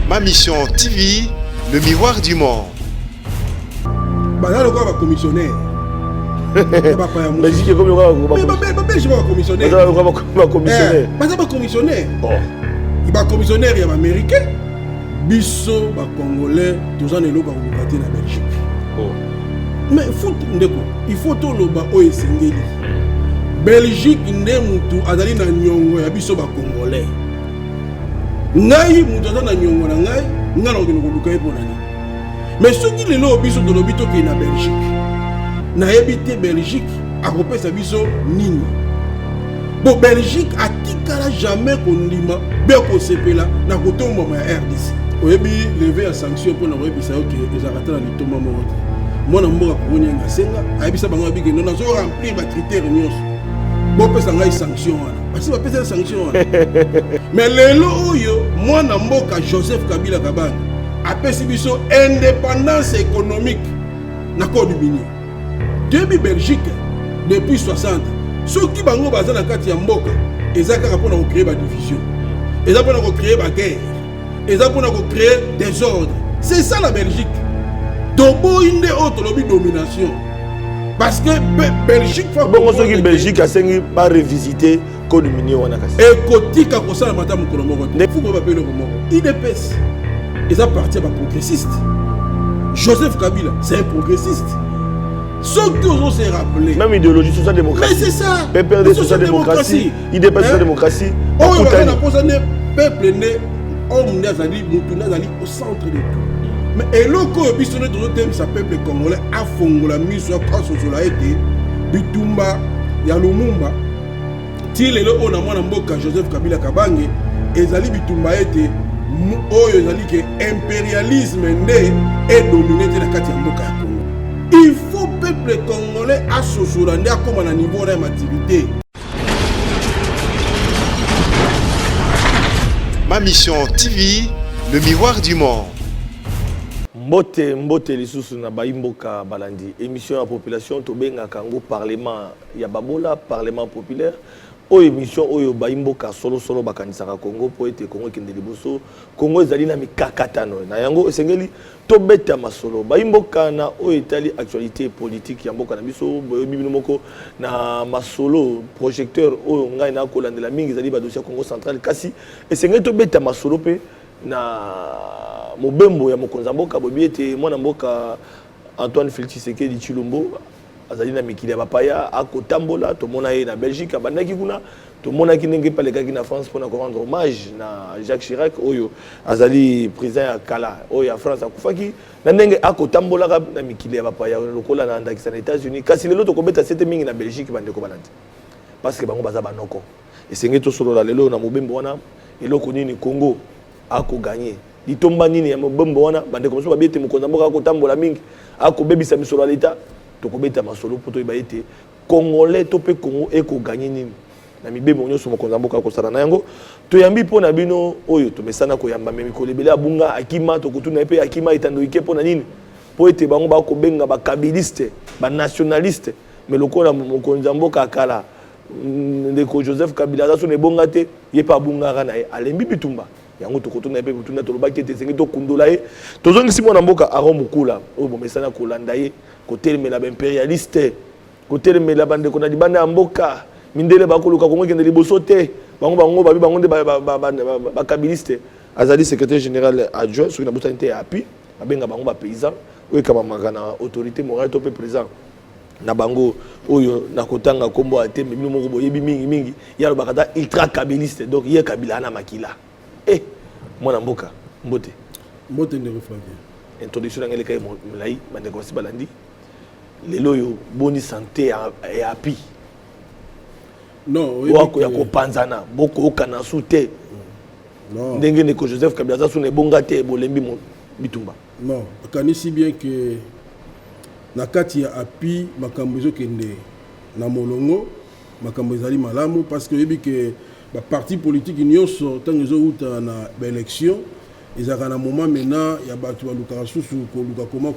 Ma mission TV, le miroir du monde. Bah là, le commissionnaire. Belgique est comme le Belgique va commissionnaire. Commissionnaire. Il va commissionnaire, il y a américain. Bisso, congolais, tous en élo, va na Belgique. Mais il faut tout le bas au Sengeli. Belgique, ndé azali na nyongo ya biso congolais. Ngai mutu na nyongo na ngai, ngala okuluka eponani. Mais ce qui est là, biso de l'obito qui est na Belgique. Na habité Belgique, a repéré biso nini. Bon, Belgique a tikala jamais kondima, bien qu'on sepela, na koto mama RDC. Oyebi lever la sanction pour na oyebi ça que les arrêter na litoma morote. Moi na mboka koni nga senga, ayebisa bango bigi non na zo remplir ba critères nyos. Bon pesa ngai sanction wana. Parce que pesa sanction wana. Mais lelo oyo, moi na mboka Joseph Kabila Kabanga, apesi biso indépendance économique na Côte du Bénin. Depuis Belgique, depuis 60, ceux qui bango baza na kati ya mboka, ezaka kapona ko créer ba division. Ezaka pona ko créer ba guerre. Ezaka pona ko créer désordre. C'est ça la Belgique. Tobo inde autre lobby domination. Parce que Belgique faut bon ceux qui Belgique a sengi pas revisiter Côte du Bénin wana kasi. Et kotika ko sala mata mukolo moko. Ne faut pas payer le moko. IDPS. Ils appartiennent à progressiste. Joseph Kabila, c'est un progressiste. Ceux qui osent se rappeler. Même idéologie social-démocratie. Mais c'est ça. PPRD social-démocratie. IDP social-démocratie. Oh, on a posé un peuple né. Homme Nazali, Moutou Nazali au centre de tout. Mais et l'autre, bisonné tout le thème, ça peuple congolais a fondé la mise sur place sur la été. Bitumba, Yalumumba. Tile le on a moins d'amboka Joseph Kabila Kabange. Et Zali Bitumba été. Oh, Zali que impérialisme né et dominé la carte Mboka Congo. Il faut peuple congolais associer à comme à niveau de l'activité. Ma mission TV, le miroir du monde. Mbote lisusu na baimboka balandi. Émission à population tobenga kango parlement ya babola parlement populaire. O émission oyo baimboka solo bakanisaka Congo po ete Congo kende liboso Congo ezali na mikakatano na yango esengeli to beta masolo baimboka na o etali actualité politique ya mboka na biso bibino moko na masolo projecteur oyo ngai na kolandela mingi ezali ba dossier Congo central kasi esengeli to beta masolo pe na mobembo ya mokonza mboka bobi ete mwana mboka Antoine Félix Tshisekedi Tshilombo azali na mikili ya bapaya akotambola tomona ye na Belgique abandaki kuna tomona ki ndenge palekaki na France pour rendre hommage na Jacques Chirac oyo azali président ya kala oyo ya France akufaki na ndenge akotambola na mikili ya bapaya lokola na ndakisa na États-Unis kasi lelo tokobeta sete mingi na Belgique bandeko balandi parce que bango baza banoko esenge to solo la lelo na mobembo wana eloko nini Congo ako gagner litomba nini ya mobembo wana bandeko moso babete mokonza mboka akotambola mingi akobebisa misolo ya leta tokobeta masolo poto ibaete congolais to pe Congo eko gagner nini na mibembo nyonso mokonza mboka akosala na yango toyambi pona bino oyo tomesana koyamba memi kolebele abunga akima tokutuna pe akima etandoike pona nini po ete bango ba ko benga ba kabiliste ba nationaliste mais lokola mokonza mboka akala ndeko Joseph Kabila za so ne bonga te ye pa bunga kana alembi bitumba yango tokotuna pe bitunda tolobaki te sengi to kundola ye tozongisi mwana mboka aromukula oyo bomesana kolanda ye kotelemela ba impérialiste kotelemela bande kona libanda ya mboka mindele bakoluka Kongo kende liboso te bango babi bango nde ba kabiliste azali secrétaire général adjoint sur na botanité ya api abenga bango ba paysan oyo kamamaka na autorité morale to pe président na bango oyo na kotanga kombo atembe bino moko boyebi mingi ya lo bakata ultra kabiliste donc ye Kabila na makila mwana mboka mbote ndeko Flavien introduction ngele kay mulai bande ko sibalandi lelo yo boni santé ya api non wako ya kopanzana boko okana sute non ndenge ne ko Joseph Kabila za sune bonga te bolembi bitumba non kanisi bien que na kati ya api makambo ezokende na molongo makambo ezali malamu parce que yebi que ba parti politique nyonso tango ezouta na ba élection ezaka na moment maintenant ya bato baluka susu koluka koma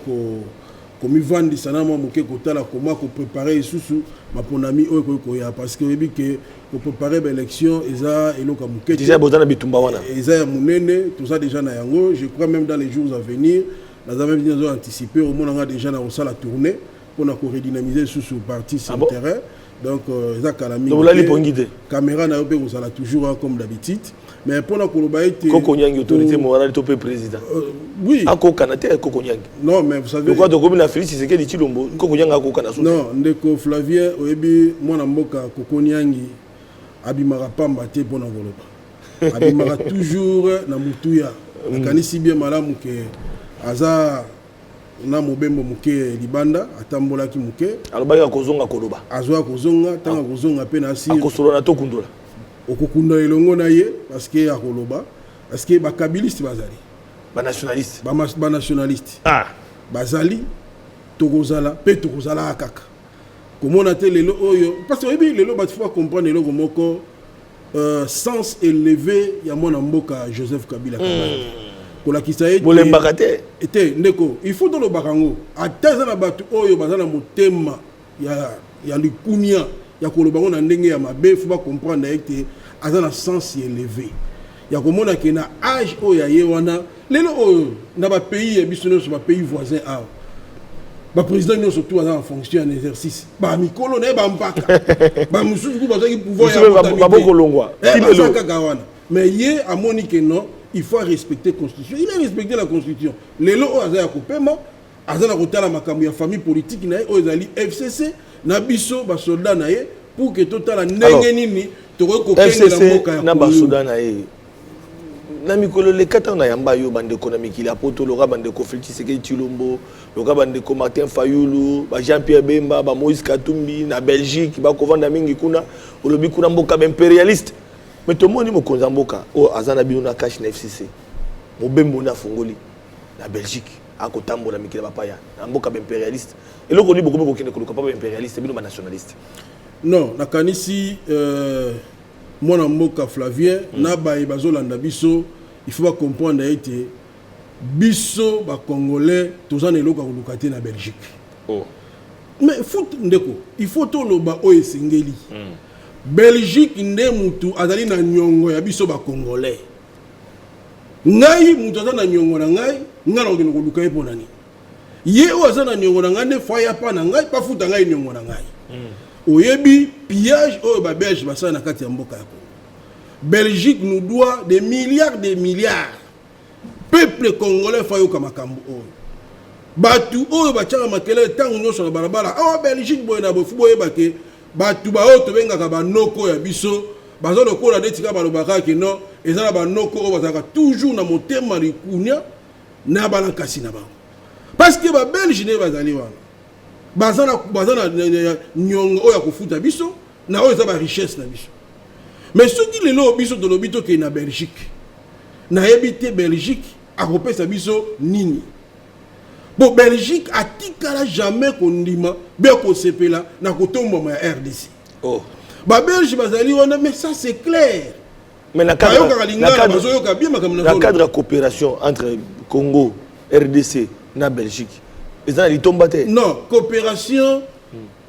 comme ils vendent ça na moi moké kotala comment ko préparer sous ma ponami o ko ya parce que ebi que pour préparer l'élection eza eloka moké déjà bozana bitumba wana eza ya munene tout ça déjà na yango je crois même dans les jours à venir nous avons bien anticipé au moins on a déjà na la tournée pour na ko redynamiser sous parti sur le terrain donc eza kalami donc la lipongide caméra na yope ko sala toujours comme d'habitude mais pour la koloba été Koko Nyangi autorité morale topé président oui ako kanate Koko Nyangi non mais vous savez pourquoi donc comme la Félix c'est que dit Chilombo Koko Nyangi ako kana so non ndeko Flavien oyebi mwana mboka Koko Nyangi abimaka pamba te pona koloba abimaka toujours na mutuya akanisi bien malamu ke aza na mobembo muke libanda atambolaki muke alobaki akozonga koloba azwa kozonga tanga kozonga pe na si akosolona to kundola okukunda elongo na ye parce que akoloba parce que ba kabiliste bazali ba nationaliste ba nationaliste bazali tokozala pe tokozala kaka komona te lelo oyo parce que ebi lelo ba faut comprendre lelo moko sens élevé ya mwana mboka Joseph Kabila kola kisaye bolembaka te ete ndeko il faut dans le barango ataza na batu oyo bazana motema ya likunia ya koloba ngo na ndenge ya mabe faut pas comprendre ete azana sens élevé ya komona ke na âge oyo ya ye wana lelo oyo na ba pays ya biso sur ba pays voisins a ba président nous surtout en fonction en exercice ba mikolo na ba mpaka ba mususu ku bazaki pouvoir ya ba boko longwa mais ye a moni ke non il faut respecter la constitution il a respecté la constitution lelo oyo aza ya kopema aza na kotala makambo ya famille politique na ye oyo ezali FCC na biso ba soldat na ye pour que totala ndenge nini toko kokengela mboka ya na ba soldat na ye na mikolo le kata na yamba yo bande ko na mikili apoto loka bande ko Félix Tshisekedi Tshilombo loka bande ko Martin Fayulu ba Jean-Pierre Bemba ba Moïse Katumbi na Belgique ba kovanda mingi kuna olobi kuna mboka ba impérialiste mais tout le monde mo konza mboka o azana bino na cash na FCC mobembo na fongoli na Belgique akotambola mikili ba paya na mboka ba impérialiste eloko li beaucoup kende ko ba impérialiste bino ba nationaliste non na kanisi mwana mboka Flavien na baye bazolanda biso il faut pas comprendre ete biso ba congolais tozana eloko koluka te na Belgique mais foot ndeko il faut to loba o esengeli Belgique nde mutu azali na nyongo ya biso ba congolais ngai mutu azana nyongo na ngai ngana okende koluka e ponani ye o azana nyongo na ngai ne faya pa na ngai pa futa ngai nyongo na ngai oyebi pillage oyo ba belge basala na kati ya mboka ya Congo Belgique nous doit des milliards peuple congolais fayoka makambo oyo batu oyo bachanga makele tangu nyonso na barabara awa Belgique boye na bofu boye bake batu ba oyo tobengaka banoko ya biso bazo lokola detika balobaka ke non ezala banoko oyo bazaka toujours na motema likunya na balankasi na bango parce que ba belge ne bazali wana bazana nyongo oyo kofuta biso na oyo za ba richesse na biso mais soki lelo biso de lobito ke na Belgique na yebite Belgique akopesa biso nini bon Belgique atikala jamais kondima be ko sepela na kotomba ya RDC ba belge bazali wana mais ça c'est clair mais na cadre de coopération entre Congo RDC na Belgique non, coopération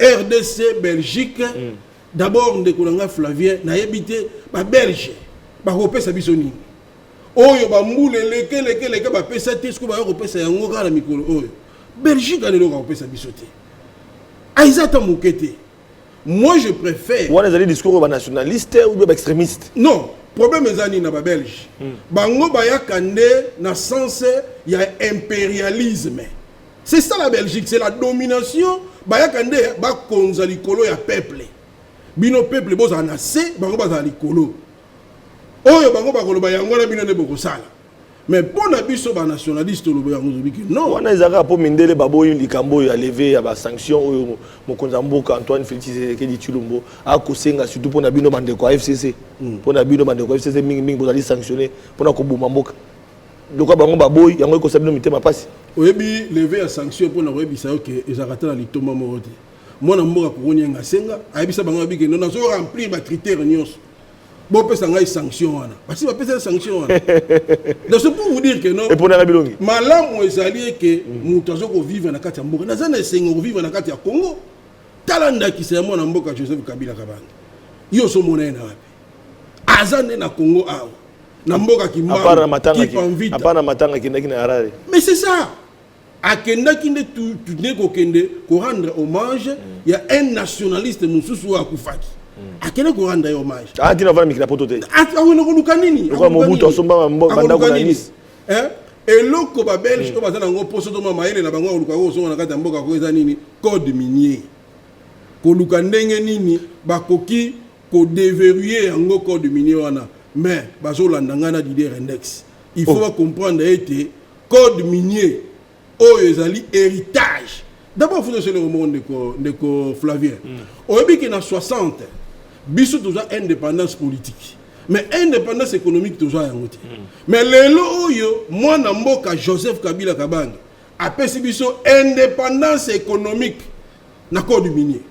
RDC Belgique. D'abord, on découvre Flavien, na yebité, ba Belge, ba kopesa bisoni. Oyo ba moule leke ba pesa te, sko ba kopesa yango kala mikolo oyo. Belgique a lelo kopesa bisoté. Aizata mukete. Moi je préfère. Wana zali discours ba nationaliste ou ba extrémiste. Non, problème ezani na ba Belge. Bango ba yakande na sens ya impérialisme. C'est ça la Belgique, c'est la domination. Bayakande ba konza likolo ya peuple. Bino peuple boza na se bango baza likolo. Oyo bango bakolo bayango na bino ne boko sala. Mais pour na biso ba nationaliste lo bayango zobiki non. Wana ezaka po mindele baboyi likambo ya lever ya ba sanction oyo mokonza mboka Antoine Félix Tshisekedi Tshilombo a kosenga surtout pour na bino bande ko FCC. Pour na bino bande ko FCC mingi bozali sanctionner pour na ko boma mboka. Donc bango baboyi yango ko sabino mitema pasi. Oyebi lever ya sanction pour na oyebi sa que ezakata na litoma morote. Moi na mboka ko nyenga senga ayebisa bango biki non nazo remplir ba critères nyonso. bon peut s'engager sanction parce que va peut sanction donc c'est pour vous dire que non et pour na bilongi malamu ezali que mutu azoko vivre na kati ya mboka nazana esengo vivre na kati ya Congo talanda ki c'est mwana mboka Joseph Kabila Kabanga yo so mona na wapi azane na Congo awa na mboka ki matanga apana matanga kindaki na Harare mais c'est ça akenda kinde tout ne ko kende ko rendre hommage il y a un nationaliste mususu akufaki akenda ko rendre hommage tina vana mikina poto te awona ko lukanini ko Mobutu asomba banda ko Nice eloko ba belge ko bazana ngo poso to mama ele na bango luka ko so na kata mboka ko eza nini code minier ko luka ndenge nini bakoki ko déverrouiller yango code minier wana mais bazolanda ngana d'idée index il faut comprendre que code minier ezali héritage d'abord faut se le monde de ko Flavien oyebi ki na 60 biso toujours indépendance politique mais indépendance économique toujours yango te mais lelo oyo mwana mboka Joseph Kabila Kabanga apesi biso indépendance économique na code minier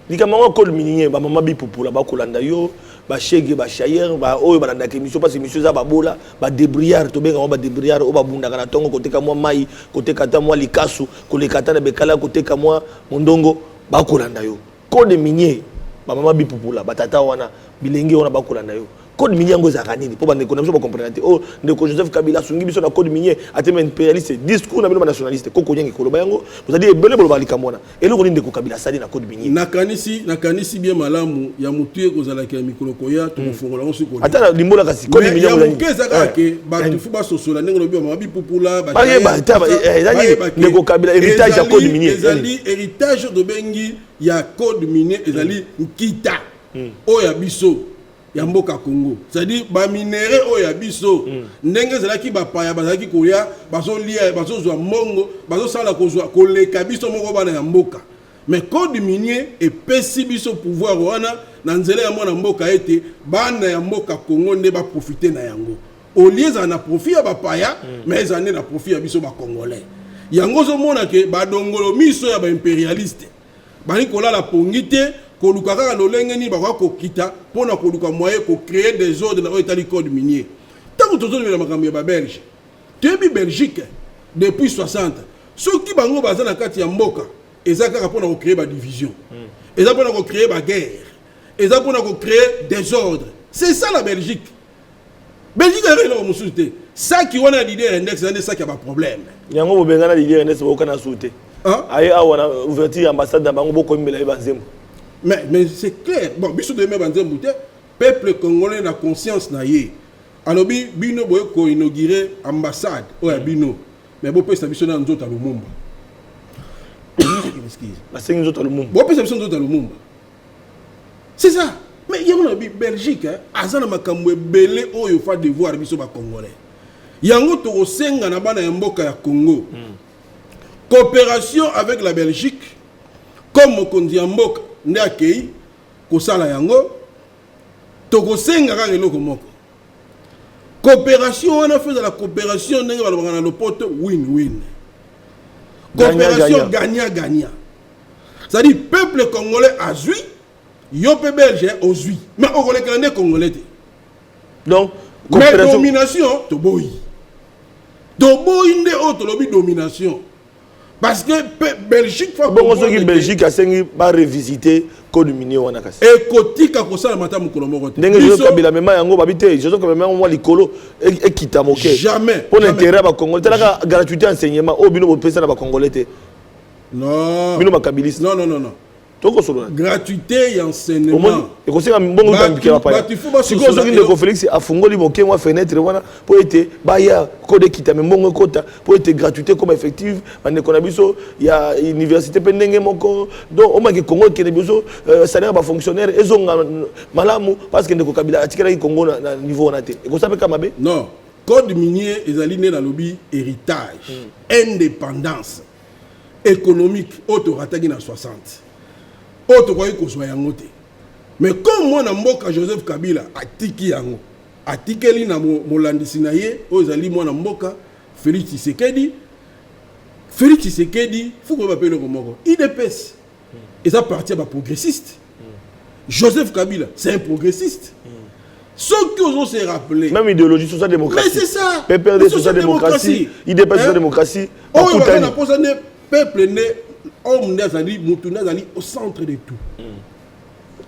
likamanga code minier ba mama bipupula ba kolanda yo ba chege ba chayer ba oyo balanda ke mission parce que mission za babola ba débrouillard to benga ba débrouillard o ba bundaka na tongo koteka mwa mai koteka ta mwa likasu kolekata na bekala koteka mwa mondongo ba kolanda yo code minier ba mama bipupula batata wana bilenge wana ba kolanda yo code minier ngo za kanini po ba ne connaissance ba comprendre oh ndeko Joseph Kabila sungi biso na code minier ateme impérialiste discours na bino nationaliste koko nyengi koloba yango vous allez ebele bolo balika mona eloko ndeko Kabila sali na code minier nakanisi bien malamu ya mutuye kozala ke mikolo koya to fongola ngosi ko ata limbola kasi code minier ngo ngani keza kake ba tufu ba sosola ndenge lobi ba mabi popula ba ndeko Kabila héritage ya code minier ezali héritage de bengi ya code minier ezali nkita oya biso ya mboka Congo c'est-à-dire ba minéraux oya biso ndenge zelaki ba paya bazaki kolia bazo lia bazo zwa mongo bazo sala kozwa koleka biso moko bana ya mboka mais code minier epesi biso pouvoir wana na nzela ya mwana mboka ete bana ya mboka Congo nde ba profiter na yango au lieu na profit ya ba paya mais ane na profit ya biso ba congolais yango zo mona ke ba dongolo miso ya ba impérialiste bani kola la pongité koluka kaka lolenge ni bakwa kokita pona koluka moyen ko créer des ordres na Italie code minier tango tozoli na makambo ya ba Belge tebi Belgique depuis 60 soki bango baza na kati ya mboka eza kaka pona ko créer ba division eza pona ko créer ba guerre eza pona ko créer des ordres c'est ça la Belgique est là au musulté ça qui wana l'idée index c'est ça qui a pas problème yango bobengana l'idée index bokana souté aye awana ouverture ambassade na bango boko mbela e banzembo mais c'est clair bon biso de même banzembo te peuple congolais na conscience na ye alobi bino boye ko inaugurer ambassade oya bino mais bo pesa biso na nzota Lumumba excuse ba sengi nzota Lumumba bo pesa biso nzota Lumumba c'est ça mais yango na Belgique azana makambo ebele oyo fa devoir biso ba congolais yango to kosenga na bana ya mboka ya Congo coopération avec la Belgique comme mokonzi ya mboka nde akei kosala yango to kosenga ka eloko moko coopération wana fait la coopération ndenge balobanga na lopoto win-win coopération gagnant-gagnant c'est-à-dire peuple congolais a zui yo pe belge ozui mais okolekela nde congolais te donc mais domination toboyi nde autre lobby domination parce que Belgique fa bon so ki Belgique a sengi ba revisiter code minier wana kasi e kotika ko sala mata mukolo moko te ndenge Joseph Kabila mema yango babite Joseph Kabila mema likolo e kita moke jamais pour l'intérêt ba congolais tala gratuité enseignement o bino bo pesa na ba congolais te non bino ba kabiliste non toko solo gratuité et enseignement et conseil mbongo tambike ba pa siko so ki ndeko Félix afungoli moke mwa fenêtre wana po ete ba ya code kita mbongo kota po ete gratuité comme effective bandeko na biso ya université pendenge moko donc o maki Congo ke biso salaire ba fonctionnaire ezonga malamu parce que ndeko Kabila atikela ki Congo na niveau na te e ko sape kamabe non code minier ezali né na lobby héritage indépendance économique auto ratagi na 60 auto kwa kozwa yango te mais comme moi na mboka Joseph Kabila atiki yango atikeli na molandisi na ye ozali mwana mboka Félix Tshisekedi faut qu'on appelle le moko IDPS et ça partie ba progressiste Joseph Kabila c'est un progressiste Ceux qui osent se rappeler. Même idéologie social-démocratie. Mais c'est ça. PPRD social-démocratie. IDP social-démocratie. Oh, il y a un peuple né, homme nazali, moutou nazali au centre de tout.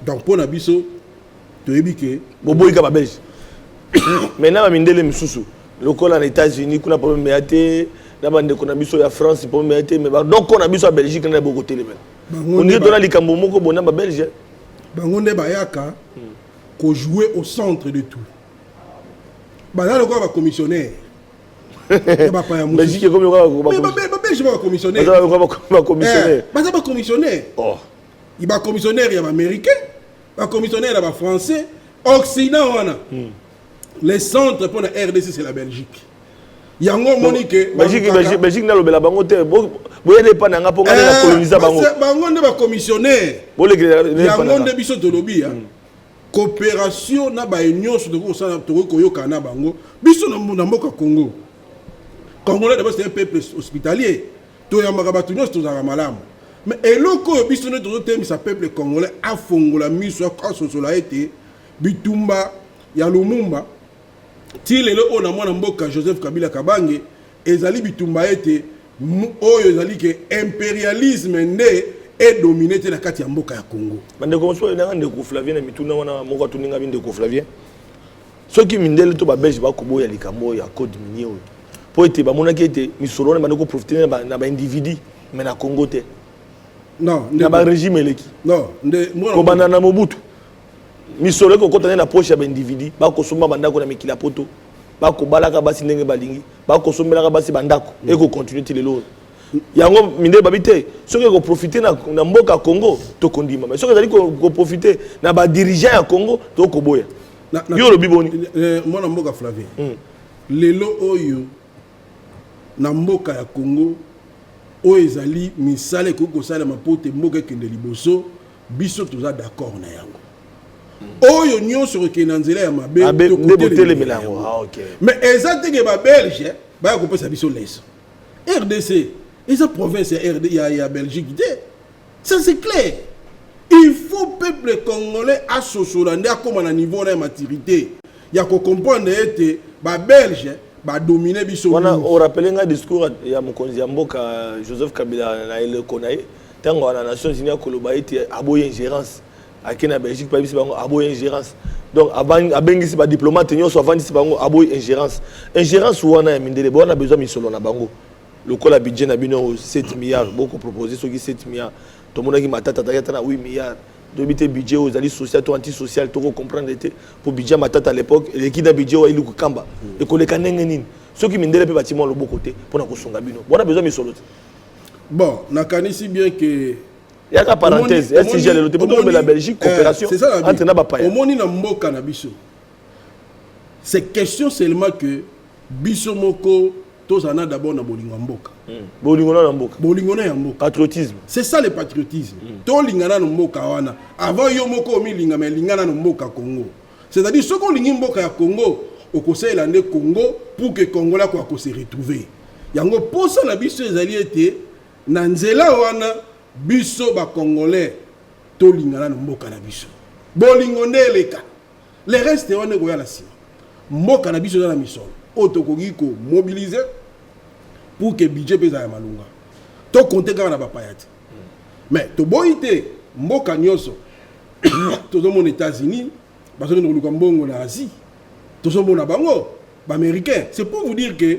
Donc pour Nabiso, tu es biqué. Bobo Ika Belge. Maintenant, Mindele Misusu. Le col en États-Unis, qu'on a problème de mété. D'abord, on a biso à France, pour mété. Donc, on a biso à Belgique, on a beaucoup de télé. On dit que les Cambomo, on a Belge. Bangonde Bayaka, qu'on jouait au centre de tout. Là, le gars va commissionnaire. Belgique est comme le gars va commissionnaire. Il va commissionnaire. Il va commissionnaire, il y a américain. Il va commissionnaire, il y a français. Occident, on a. Les centres pour la RDC, c'est la Belgique. Il y a un Monique. Belgique n'a pas bango te. Vous n'avez pas n'a pas coloniser bango. Bango va commissionnaire. Il y a un monde de biso de lobby. Coopération na ba union sur de ça to koyoka na bango. Biso na mboka Congo. Congolais d'abord c'est un peuple hospitalier. To ya makabatu nyos to za malamu. Mais eloko biso ne to temi sa peuple congolais afongola miso asosola été bitumba ya Lumumba. Ti lelo ona mwana mboka Joseph Kabila Kabange ezali bitumba été oyo ezali ke impérialisme ne est dominé te la kati ya mboka ya Congo. Bande ko so na ndeko Flavien na mituna wana moko tuninga bindeko Flavien. Soki mindele to ba belge ba kobo ya likambo ya code minier oyo. Po ete ba monaki ete misolo na bande ko profiter na ba individu mais na Congo te. Non, na ba régime eleki. Non, moi ko bana na Mobutu. Misolo ko kotana na poche ya ba individu ba ko somba bandako na mikila poto. Ba ko balaka basi ndenge balingi. Ba ko sombelaka basi bandako et ko continuer ti lelo. Yango minde babité ceux qui ko profiter na mboka Congo to kondima mais ceux qui dali ko profiter na ba dirigeant ya Congo to ko boya yo lo biboni moi na mboka Flavien lelo oyo na mboka ya Congo oyo ezali misale ko sala mapote mboka kende liboso biso toza d'accord na yango oyo nyonso ko kena nzela ya mabe to ko tele melango mais exactement ba belge ba ko pesa biso leso RDC et sa province il y a Belgique. Ça c'est clair. Il faut peuple congolais à Sosolande comme à niveau de maturité. Il y a qu'on comprendre que les Belges va dominer biso. On rappelle un discours il y a mon Mboka Joseph Kabila na ile konaye tango na Nations Unies koloba ete aboye ingérence akena na Belgique pa biso bango aboye ingérence. Donc avant abengisi ba diplomate nyonso avant disi bango aboye ingérence. Ingérence wana ya mindele on a besoin misolo na bango. Le col à budget n'a bien 7 milliards, beaucoup proposé, ceux qui 7 milliards. Tout le monde qui m'a tata 8 milliards. De budget aux alliés sociaux, antisocial, tout comprendre pour budget ma tata à l'époque, l'équipe d'un budget où il y a Kamba. Et qu'on les canne. Ceux qui m'ont dit le bâtiment le beau côté pour nous construire Gabino. On a besoin de solo. Bon, on a si bien que. Il y a une parenthèse. Est-ce que j'ai le temps de la Belgique, coopération entre Nabapaya. Au monde, il y a un mot cannabis. C'est question seulement que Bissomoko. Tous en a d'abord na bolingo mboka. Bolingo na mboka. Bolingo na mboka. Patriotisme. C'est ça le patriotisme. To lingana na mboka wana. Avant yo moko mi linga mais lingana na mboka Congo. C'est-à-dire ce qu'on lingi mboka ya Congo au conseil landé Congo pour que Congo là quoi se retrouver. Yango posa na biso ezali ete na nzela wana biso ba congolais to lingana na mboka na biso. Bolingo ndeleka. Le reste wana ko ya la sima. Mboka na biso na misolo. Otokogi ko mobiliser pour que budget pesa ya malunga to compter quand na bapayati mais to boité mboka nyoso to zo mon États-Unis parce que nous mbongo na Asie to zo mon bango ba américain c'est pour vous dire que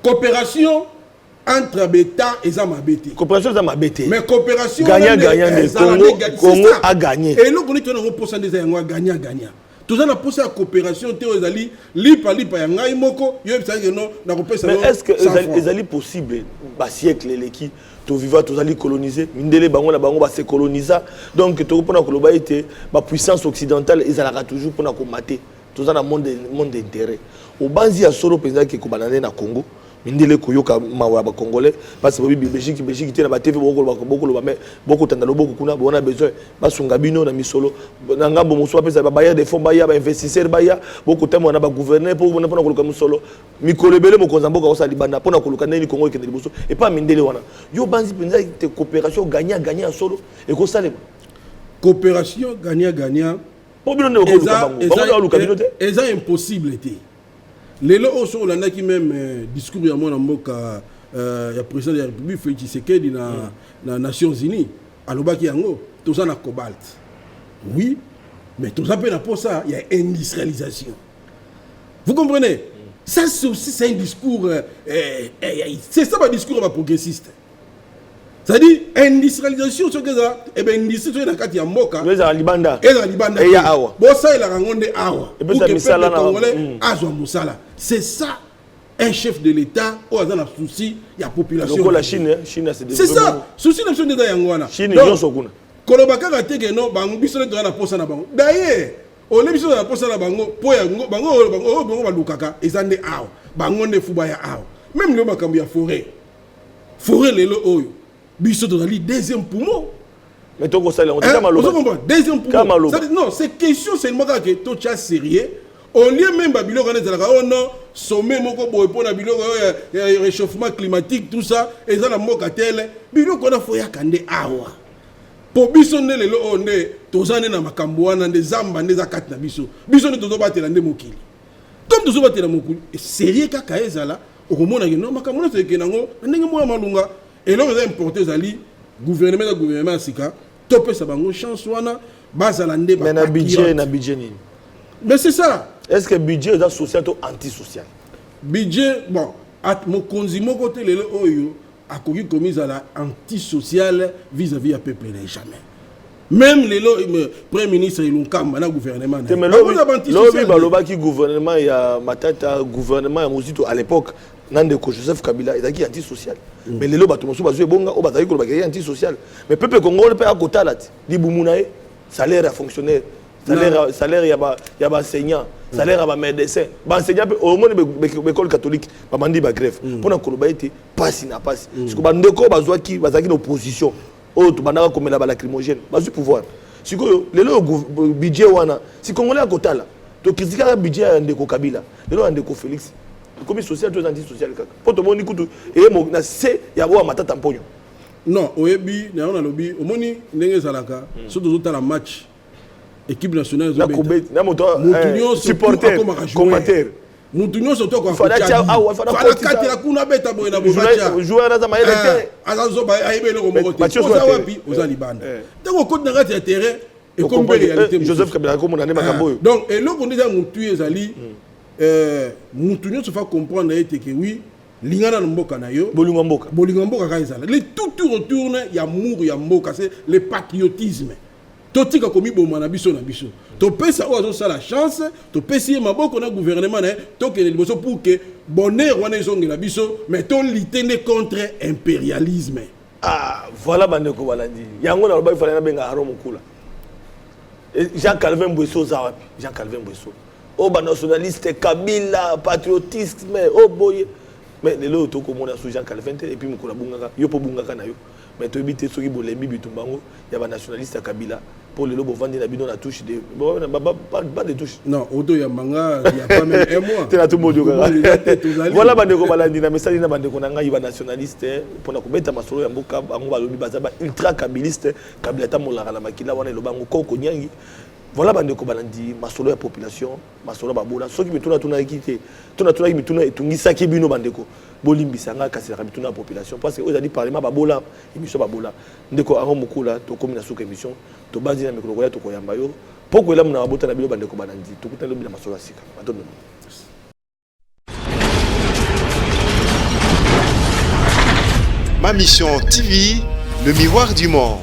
coopération entre États et Zamabete coopération Zamabete mais coopération gagnant Congo a gagné et nous connaissons un pourcentage des gens gagnant tout ça, on a posé la coopération, lipa yangai moko, mais est-ce que c'est possible, siècle qui tu vivant, tu allais coloniser, mindele bango na bango se coloniser, donc tu pour na été la puissance occidentale, ils allaient toujours pour na combattre, tout ça dans monde d'intérêt. Au banzi ya solo président qui kobanane na Congo. Mindele koyoka mawa ba congolais parce que Belgique tena ba TV beaucoup tandalo beaucoup kuna on a besoin basunga bino na misolo na ngambo muso pesa ba bailler des fonds ba investisseurs ba beaucoup tellement na ba gouverner pour na koluka musolo mikolebele mokonza mboka osa libanda pona koluka neni Congo ke liboso et pas mindele wana yo banzi penza te coopération gagnant solo et ko salema coopération gagnant C'est impossible. Lelo oso olandaki même discours ya mwana mboka ya président de la République Félix Tshisekedi na Nations Unies alobaki yango toza na cobalt. Oui, mais toza pe na pour ça il y a industrialisation. Vous comprenez? Ça c'est un discours c'est ça le discours progressiste. C'est-à-dire industrialisation ce que ça et ben industrie na kati ya mboka eza libanda et ya awa bo ça il a rangonde awa pour que le congolais azwa musala. C'est ça un chef de l'état ou azana souci ya population. La Chine c'est ça souci na nation de yango wana Chine nyonso kuna kolobaka ka teke no bango biso to na posa na bango d'ailleurs o le biso na posa na bango po ya bango balukaka ezande awa bango ne fuba ya awa même le makambo ya forêt lelo oyo biso tozali deuxième poumon. Mais tu sais, on dit Maloba. Deuxième poumon. Non, c'est question seulement que tu es sérieux. Au lieu même de bilo oh non, sommet moko boy pour na bilo réchauffement climatique tout ça et ça la moka tele bilo kona foya kande awa. Po biso ne lelo onde tozane na makambo wana nde zamba nde zakati na biso. Biso ne tozo batela nde mokili. Comme tozo batela mokili, sérieux kaka ezala okomona ke non makambo na seke nango ndenge moya malunga. Et là, vous avez importé Zali, gouvernement Sika, topé sa bango chance wana, bazalande ba. Mais na budget ni. Mais c'est ça. Est-ce que budget est social ou antisocial? Budget, bon, at mon konzi mon côté le oyo a commis à la antisocial vis-à-vis à peuple jamais. Même le premier ministre il l'ont na gouvernement. Mais l'obi baloba qui gouvernement ya matata gouvernement ya Mozito à l'époque. Nandeko Joseph Kabila est antisocial. Mais les lois sont bonga au bataille est antisocial. Mais peuple congolais peut à côté là. Di bumunae salaire à fonctionnaire, salaire y a ba enseignant, salaire à ba médecin. Ba enseignant au moins l'école catholique, ba mandi ba grève. Pour na koloba été passe na passe. Parce que bandeko bazwa ki bazaki opposition. Oh to banaka comme la lacrymogène. Bazu pouvoir. Si que les budget wana, si congolais à côté là. To critiquer le budget ndeko Kabila. Les lois ndeko Félix. Comme social, tu es antisocial. Pour te montrer que c'est y a matata mponyo. Non, oyebi, na on a lobby, au moni ndenge zalaka, surtout dans la match équipe nationale na kubet, na moto supporter, commentaire. Mutunyo surtout quoi. Fala kati la kuna beta boy na bobacha. Joueur na zama ele. Azazo ba ayebe le komoko. Oza wapi, oza libanda. Tango côté na kati ya terrain et comme réalité Joseph Kabila comme on a makambo. Donc et là on dit ça mutuye zali Moutounio se fait comprendre que oui, lingana mboka na yo, bolinga mboka kaizala. Les tout retourne, il y a amour, il y a mboka, c'est le patriotisme. Totika komi bomana biso na biso. To pesa ozo ça la chance, to pesi maboko na gouvernement na to ke liboso pour que bonheur wana izonge na biso, mais to litene contre impérialisme. Ah, voilà bandeko balandi. Yango na loba ifala na benga haro mukula. Jean-Calvin Bouesso zawapi? Jean-Calvin Bouesso. Oh, nationaliste, Kabila, patriotisme, oh boy. Mais les autres, comme on a sous Jean Calvin, et puis mon collabungaka, yo po bungaka na yo. Mais tu habites ceux qui bolent les bitumbango, il y a un nationaliste Kabila. Pour les lobes, vendre des bidons la touche de. Pas de touche. Non, auto y a manga, il y a pas même un mois. Tu as tout le monde. Voilà, Bandeko Balandi, mais ça, il y a Bandeko Nanga, il y a nationaliste. Pour la couper, Tamasolo, Yamboka, Bango, Bazaba, ultra kabiliste, Kabila, Molara, la Makila, Wana, le Bango, Koko, Nyangi. Voilà bandeko balandi masolo ya population masolo babola soki bituna tuna ekité tuna bituna etungisa ki bino bandeko bolimbisa nga kasi la bituna population parce que ozali parlement babola émission babola ndeko aro mukula to komi na suka émission to bandi na mikolo ya to koyamba yo poko elamu na babota na bilo bandeko balandi to kutana lobi na masolo ya sika atondo. Ma mission TV, le miroir du monde.